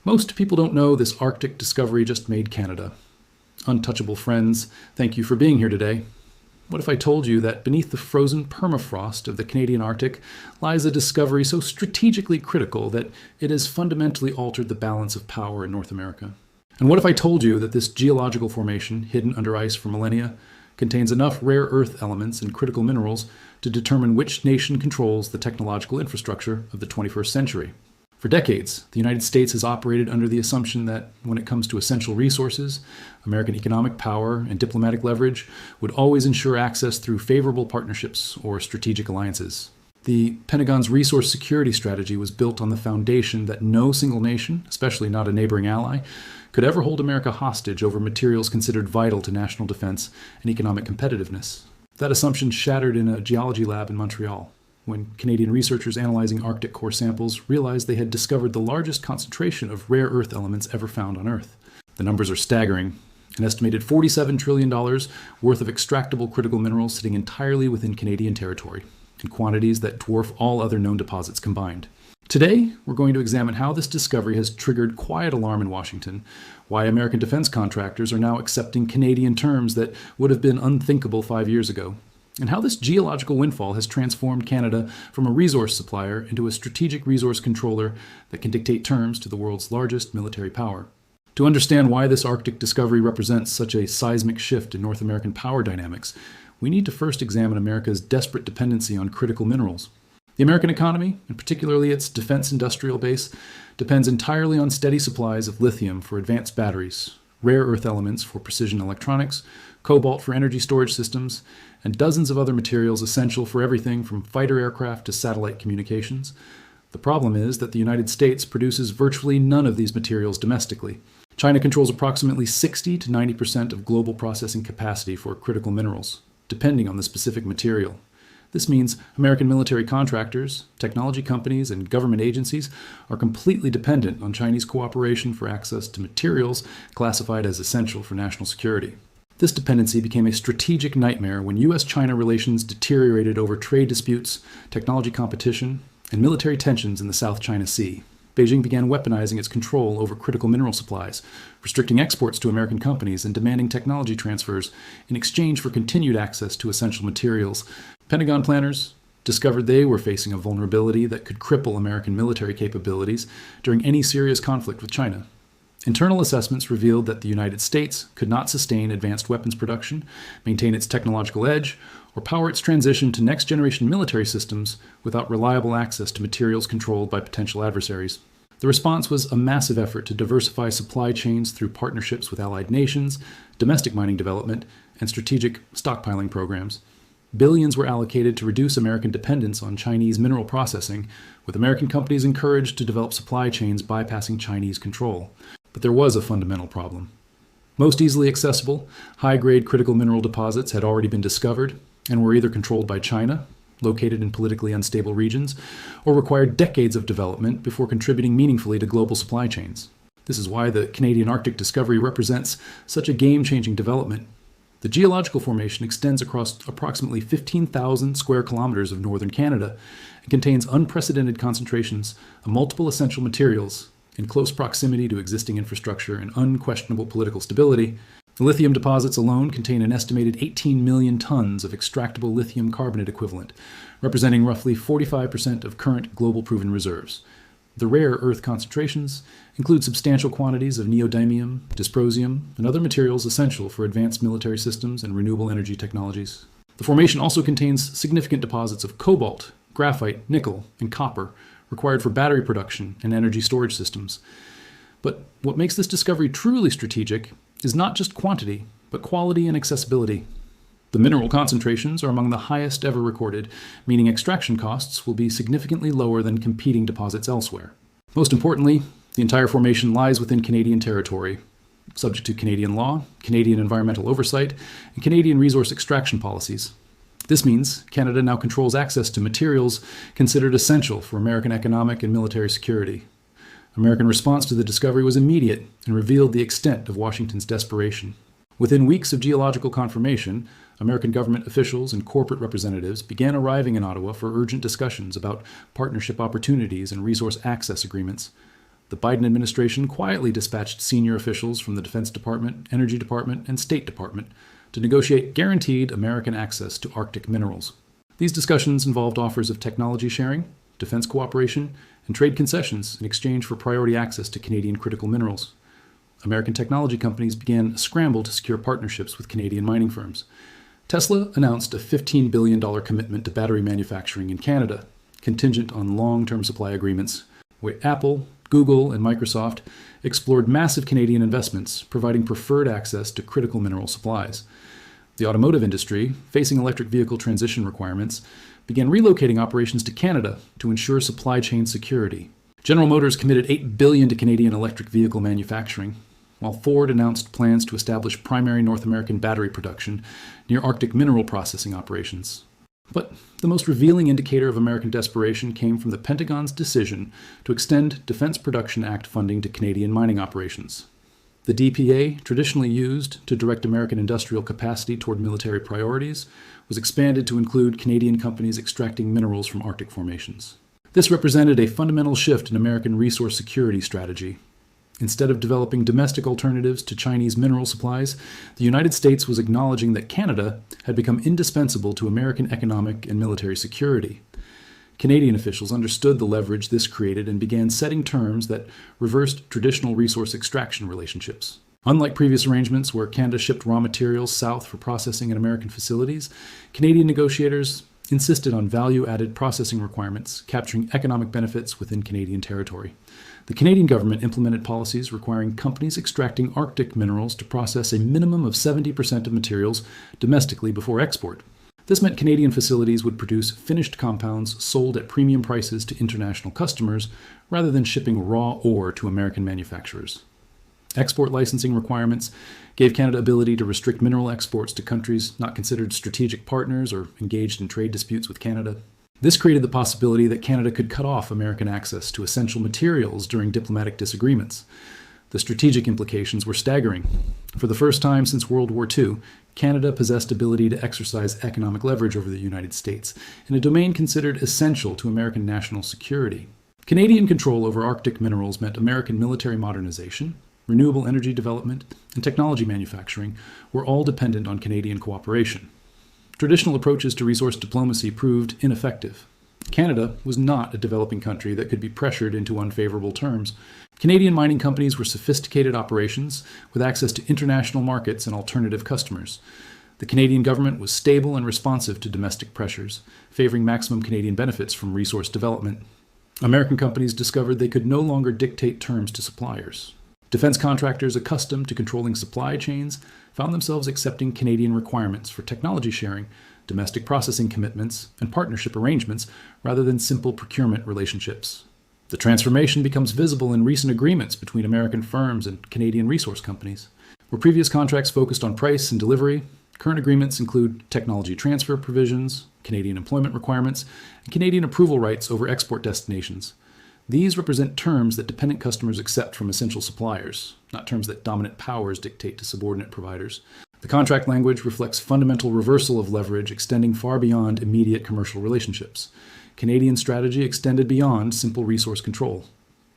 Most people don't know this Arctic discovery just made Canada. Untouchable friends, thank you for being here today. What if I told you that beneath the frozen permafrost of the Canadian Arctic lies a discovery so strategically critical that it has fundamentally altered the balance of power in North America? And what if I told you that this geological formation, hidden under ice for millennia, contains enough rare earth elements and critical minerals to determine which nation controls the technological infrastructure of the 21st century? For decades, the United States has operated under the assumption that when it comes to essential resources, American economic power and diplomatic leverage would always ensure access through favorable partnerships or strategic alliances. The Pentagon's resource security strategy was built on the foundation that no single nation, especially not a neighboring ally, could ever hold America hostage over materials considered vital to national defense and economic competitiveness. That assumption shattered in a geology lab in Montreal, when Canadian researchers analyzing Arctic core samples realized they had discovered the largest concentration of rare earth elements ever found on Earth. The numbers are staggering. An estimated $47 trillion worth of extractable critical minerals sitting entirely within Canadian territory, in quantities that dwarf all other known deposits combined. Today, we're going to examine how this discovery has triggered quiet alarm in Washington, why American defense contractors are now accepting Canadian terms that would have been unthinkable 5 years ago, and how this geological windfall has transformed Canada from a resource supplier into a strategic resource controller that can dictate terms to the world's largest military power. To understand why this Arctic discovery represents such a seismic shift in North American power dynamics, we need to first examine America's desperate dependency on critical minerals. The American economy, and particularly its defense industrial base, depends entirely on steady supplies of lithium for advanced batteries, rare earth elements for precision electronics, cobalt for energy storage systems, and dozens of other materials essential for everything from fighter aircraft to satellite communications. The problem is that the United States produces virtually none of these materials domestically. China controls approximately 60 to 90% of global processing capacity for critical minerals, depending on the specific material. This means American military contractors, technology companies, and government agencies are completely dependent on Chinese cooperation for access to materials classified as essential for national security. This dependency became a strategic nightmare when U.S.-China relations deteriorated over trade disputes, technology competition, and military tensions in the South China Sea. Beijing began weaponizing its control over critical mineral supplies, restricting exports to American companies and demanding technology transfers in exchange for continued access to essential materials. Pentagon planners discovered they were facing a vulnerability that could cripple American military capabilities during any serious conflict with China. Internal assessments revealed that the United States could not sustain advanced weapons production, maintain its technological edge, or power its transition to next-generation military systems without reliable access to materials controlled by potential adversaries. The response was a massive effort to diversify supply chains through partnerships with allied nations, domestic mining development, and strategic stockpiling programs. Billions were allocated to reduce American dependence on Chinese mineral processing, with American companies encouraged to develop supply chains bypassing Chinese control. But there was a fundamental problem. Most easily accessible, high-grade critical mineral deposits had already been discovered and were either controlled by China, located in politically unstable regions, or required decades of development before contributing meaningfully to global supply chains. This is why the Canadian Arctic discovery represents such a game-changing development. The geological formation extends across approximately 15,000 square kilometers of northern Canada and contains unprecedented concentrations of multiple essential materials in close proximity to existing infrastructure and unquestionable political stability. The lithium deposits alone contain an estimated 18 million tons of extractable lithium carbonate equivalent, representing roughly 45% of current global proven reserves. The rare earth concentrations include substantial quantities of neodymium, dysprosium, and other materials essential for advanced military systems and renewable energy technologies. The formation also contains significant deposits of cobalt, graphite, nickel, and copper, required for battery production and energy storage systems. But what makes this discovery truly strategic is not just quantity, but quality and accessibility. The mineral concentrations are among the highest ever recorded, meaning extraction costs will be significantly lower than competing deposits elsewhere. Most importantly, the entire formation lies within Canadian territory, subject to Canadian law, Canadian environmental oversight, and Canadian resource extraction policies. This means Canada now controls access to materials considered essential for American economic and military security. American response to the discovery was immediate and revealed the extent of Washington's desperation. Within weeks of geological confirmation, American government officials and corporate representatives began arriving in Ottawa for urgent discussions about partnership opportunities and resource access agreements. The Biden administration quietly dispatched senior officials from the Defense Department, Energy Department, and State Department to negotiate guaranteed American access to Arctic minerals. These discussions involved offers of technology sharing, defense cooperation, and trade concessions in exchange for priority access to Canadian critical minerals. American technology companies began a scramble to secure partnerships with Canadian mining firms. Tesla announced a $15 billion commitment to battery manufacturing in Canada, contingent on long-term supply agreements, where Apple, Google, and Microsoft explored massive Canadian investments, providing preferred access to critical mineral supplies. The automotive industry, facing electric vehicle transition requirements, began relocating operations to Canada to ensure supply chain security. General Motors committed $8 billion to Canadian electric vehicle manufacturing, while Ford announced plans to establish primary North American battery production near Arctic mineral processing operations. But the most revealing indicator of American desperation came from the Pentagon's decision to extend Defense Production Act funding to Canadian mining operations. The DPA, traditionally used to direct American industrial capacity toward military priorities, was expanded to include Canadian companies extracting minerals from Arctic formations. This represented a fundamental shift in American resource security strategy. Instead of developing domestic alternatives to Chinese mineral supplies, the United States was acknowledging that Canada had become indispensable to American economic and military security. Canadian officials understood the leverage this created and began setting terms that reversed traditional resource extraction relationships. Unlike previous arrangements where Canada shipped raw materials south for processing in American facilities, Canadian negotiators insisted on value-added processing requirements, capturing economic benefits within Canadian territory. The Canadian government implemented policies requiring companies extracting Arctic minerals to process a minimum of 70% of materials domestically before export. This meant Canadian facilities would produce finished compounds sold at premium prices to international customers rather than shipping raw ore to American manufacturers. Export licensing requirements gave Canada ability to restrict mineral exports to countries not considered strategic partners or engaged in trade disputes with Canada. This created the possibility that Canada could cut off American access to essential materials during diplomatic disagreements. The strategic implications were staggering. For the first time since World War II, Canada possessed ability to exercise economic leverage over the United States in a domain considered essential to American national security. Canadian control over Arctic minerals meant American military modernization, renewable energy development, and technology manufacturing were all dependent on Canadian cooperation. Traditional approaches to resource diplomacy proved ineffective. Canada was not a developing country that could be pressured into unfavorable terms. Canadian mining companies were sophisticated operations with access to international markets and alternative customers. The Canadian government was stable and responsive to domestic pressures, favoring maximum Canadian benefits from resource development. American companies discovered they could no longer dictate terms to suppliers. Defense contractors accustomed to controlling supply chains found themselves accepting Canadian requirements for technology sharing, domestic processing commitments, and partnership arrangements rather than simple procurement relationships. The transformation becomes visible in recent agreements between American firms and Canadian resource companies. Where previous contracts focused on price and delivery, current agreements include technology transfer provisions, Canadian employment requirements, and Canadian approval rights over export destinations. These represent terms that dependent customers accept from essential suppliers, not terms that dominant powers dictate to subordinate providers. The contract language reflects fundamental reversal of leverage extending far beyond immediate commercial relationships. Canadian strategy extended beyond simple resource control.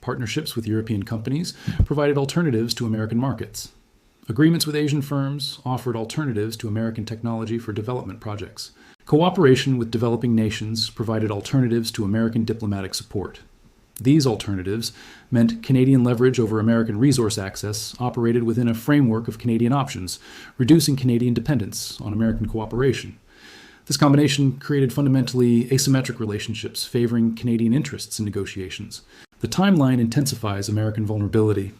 Partnerships with European companies provided alternatives to American markets. Agreements with Asian firms offered alternatives to American technology for development projects. Cooperation with developing nations provided alternatives to American diplomatic support. These alternatives meant Canadian leverage over American resource access operated within a framework of Canadian options, reducing Canadian dependence on American cooperation. This combination created fundamentally asymmetric relationships favoring Canadian interests in negotiations. The timeline intensifies American vulnerability.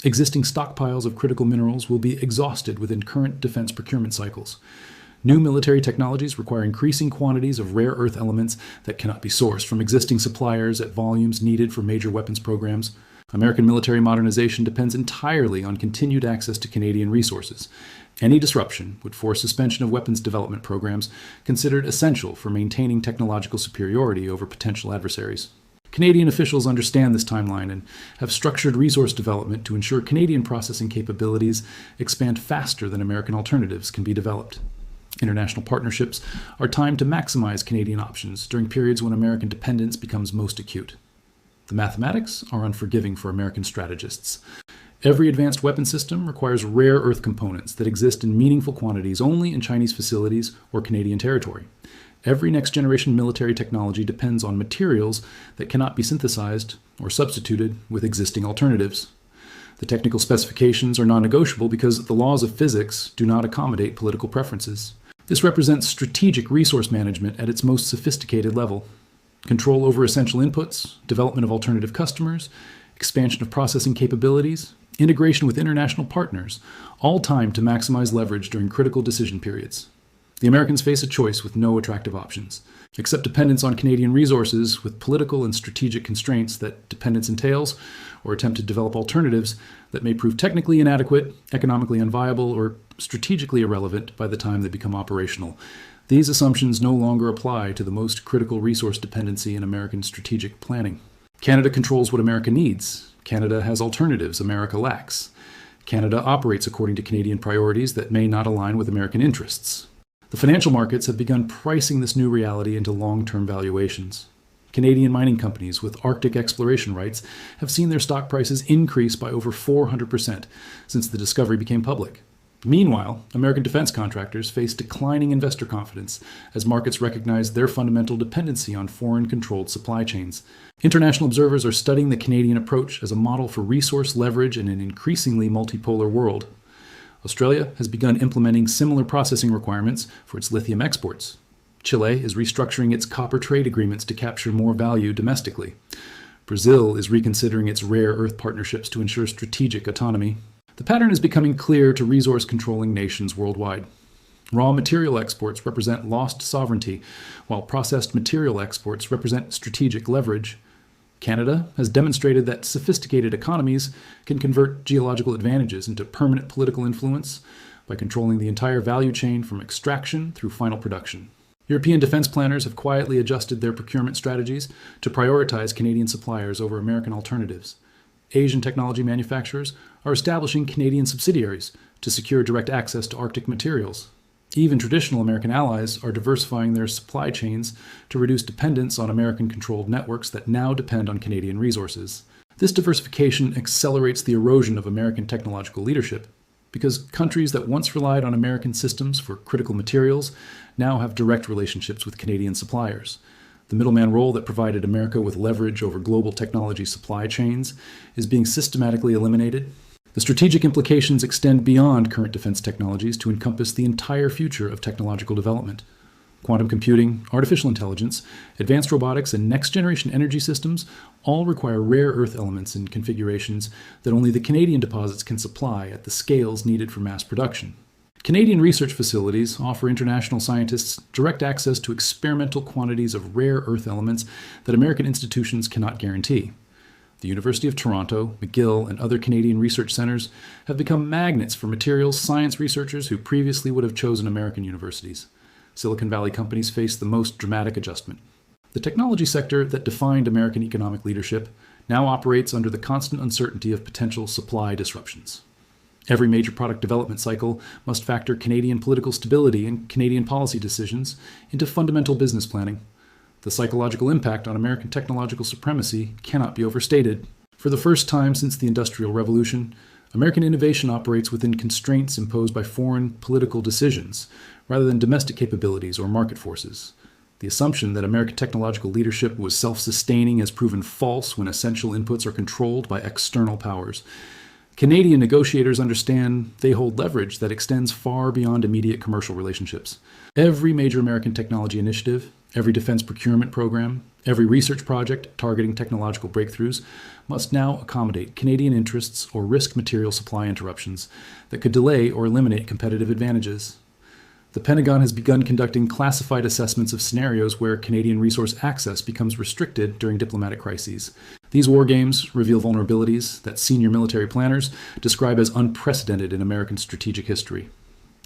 Existing stockpiles of critical minerals will be exhausted within current defense procurement cycles. New military technologies require increasing quantities of rare earth elements that cannot be sourced from existing suppliers at volumes needed for major weapons programs. American military modernization depends entirely on continued access to Canadian resources. Any disruption would force suspension of weapons development programs considered essential for maintaining technological superiority over potential adversaries. Canadian officials understand this timeline and have structured resource development to ensure Canadian processing capabilities expand faster than American alternatives can be developed. International partnerships are timed to maximize Canadian options during periods when American dependence becomes most acute. The mathematics are unforgiving for American strategists. Every advanced weapon system requires rare earth components that exist in meaningful quantities only in Chinese facilities or Canadian territory. Every next-generation military technology depends on materials that cannot be synthesized or substituted with existing alternatives. The technical specifications are non-negotiable because the laws of physics do not accommodate political preferences. This represents strategic resource management at its most sophisticated level. Control over essential inputs, development of alternative customers, expansion of processing capabilities, integration with international partners, all timed to maximize leverage during critical decision periods. The Americans face a choice with no attractive options. Accept dependence on Canadian resources with political and strategic constraints that dependence entails, or attempt to develop alternatives that may prove technically inadequate, economically unviable, or strategically irrelevant by the time they become operational. These assumptions no longer apply to the most critical resource dependency in American strategic planning. Canada controls what America needs. Canada has alternatives America lacks. Canada operates according to Canadian priorities that may not align with American interests. The financial markets have begun pricing this new reality into long-term valuations. Canadian mining companies with Arctic exploration rights have seen their stock prices increase by over 400% since the discovery became public. Meanwhile, American defense contractors face declining investor confidence as markets recognize their fundamental dependency on foreign-controlled supply chains. International observers are studying the Canadian approach as a model for resource leverage in an increasingly multipolar world. Australia has begun implementing similar processing requirements for its lithium exports. Chile is restructuring its copper trade agreements to capture more value domestically. Brazil is reconsidering its rare earth partnerships to ensure strategic autonomy. The pattern is becoming clear to resource-controlling nations worldwide. Raw material exports represent lost sovereignty, while processed material exports represent strategic leverage. Canada has demonstrated that sophisticated economies can convert geological advantages into permanent political influence by controlling the entire value chain from extraction through final production. European defense planners have quietly adjusted their procurement strategies to prioritize Canadian suppliers over American alternatives. Asian technology manufacturers are establishing Canadian subsidiaries to secure direct access to Arctic materials. Even traditional American allies are diversifying their supply chains to reduce dependence on American-controlled networks that now depend on Canadian resources. This diversification accelerates the erosion of American technological leadership because countries that once relied on American systems for critical materials now have direct relationships with Canadian suppliers. The middleman role that provided America with leverage over global technology supply chains is being systematically eliminated. The strategic implications extend beyond current defense technologies to encompass the entire future of technological development. Quantum computing, artificial intelligence, advanced robotics, and next-generation energy systems all require rare earth elements in configurations that only the Canadian deposits can supply at the scales needed for mass production. Canadian research facilities offer international scientists direct access to experimental quantities of rare earth elements that American institutions cannot guarantee. The University of Toronto, McGill, and other Canadian research centers have become magnets for materials science researchers who previously would have chosen American universities. Silicon Valley companies face the most dramatic adjustment. The technology sector that defined American economic leadership now operates under the constant uncertainty of potential supply disruptions. Every major product development cycle must factor Canadian political stability and Canadian policy decisions into fundamental business planning. The psychological impact on American technological supremacy cannot be overstated. For the first time since the Industrial Revolution, American innovation operates within constraints imposed by foreign political decisions, rather than domestic capabilities or market forces. The assumption that American technological leadership was self-sustaining has proven false when essential inputs are controlled by external powers. Canadian negotiators understand they hold leverage that extends far beyond immediate commercial relationships. Every major American technology initiative, every defense procurement program, every research project targeting technological breakthroughs must now accommodate Canadian interests or risk material supply interruptions that could delay or eliminate competitive advantages. The Pentagon has begun conducting classified assessments of scenarios where Canadian resource access becomes restricted during diplomatic crises. These war games reveal vulnerabilities that senior military planners describe as unprecedented in American strategic history.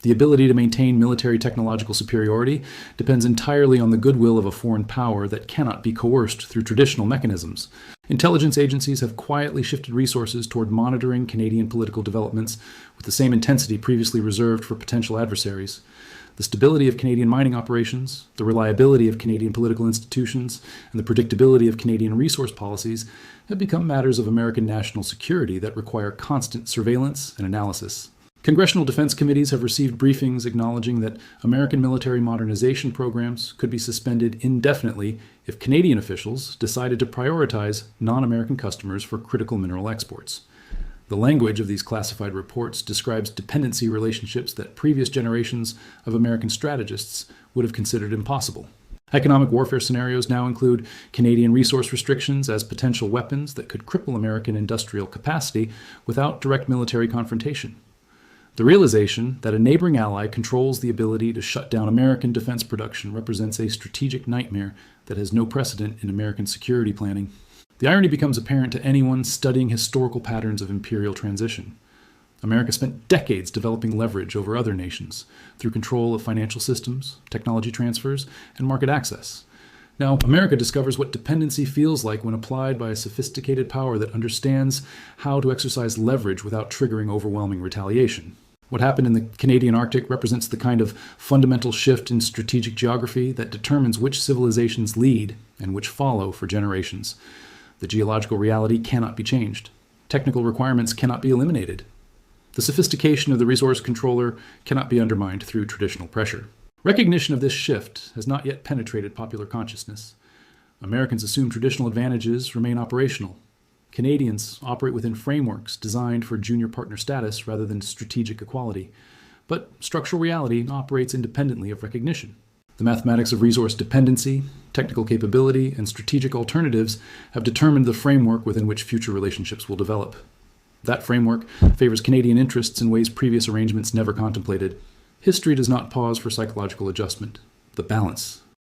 The ability to maintain military technological superiority depends entirely on the goodwill of a foreign power that cannot be coerced through traditional mechanisms. Intelligence agencies have quietly shifted resources toward monitoring Canadian political developments with the same intensity previously reserved for potential adversaries. The stability of Canadian mining operations, the reliability of Canadian political institutions, and the predictability of Canadian resource policies have become matters of American national security that require constant surveillance and analysis. Congressional defense committees have received briefings acknowledging that American military modernization programs could be suspended indefinitely if Canadian officials decided to prioritize non-American customers for critical mineral exports. The language of these classified reports describes dependency relationships that previous generations of American strategists would have considered impossible. Economic warfare scenarios now include Canadian resource restrictions as potential weapons that could cripple American industrial capacity without direct military confrontation. The realization that a neighboring ally controls the ability to shut down American defense production represents a strategic nightmare that has no precedent in American security planning. The irony becomes apparent to anyone studying historical patterns of imperial transition. America spent decades developing leverage over other nations through control of financial systems, technology transfers, and market access. Now, America discovers what dependency feels like when applied by a sophisticated power that understands how to exercise leverage without triggering overwhelming retaliation. What happened in the Canadian Arctic represents the kind of fundamental shift in strategic geography that determines which civilizations lead and which follow for generations. The geological reality cannot be changed. Technical requirements cannot be eliminated. The sophistication of the resource controller cannot be undermined through traditional pressure. Recognition of this shift has not yet penetrated popular consciousness. Americans assume traditional advantages remain operational. Canadians operate within frameworks designed for junior partner status rather than strategic equality. But structural reality operates independently of recognition. The mathematics of resource dependency, technical capability, and strategic alternatives have determined the framework within which future relationships will develop. That framework favors Canadian interests in ways previous arrangements never contemplated. History does not pause for psychological adjustment. The balance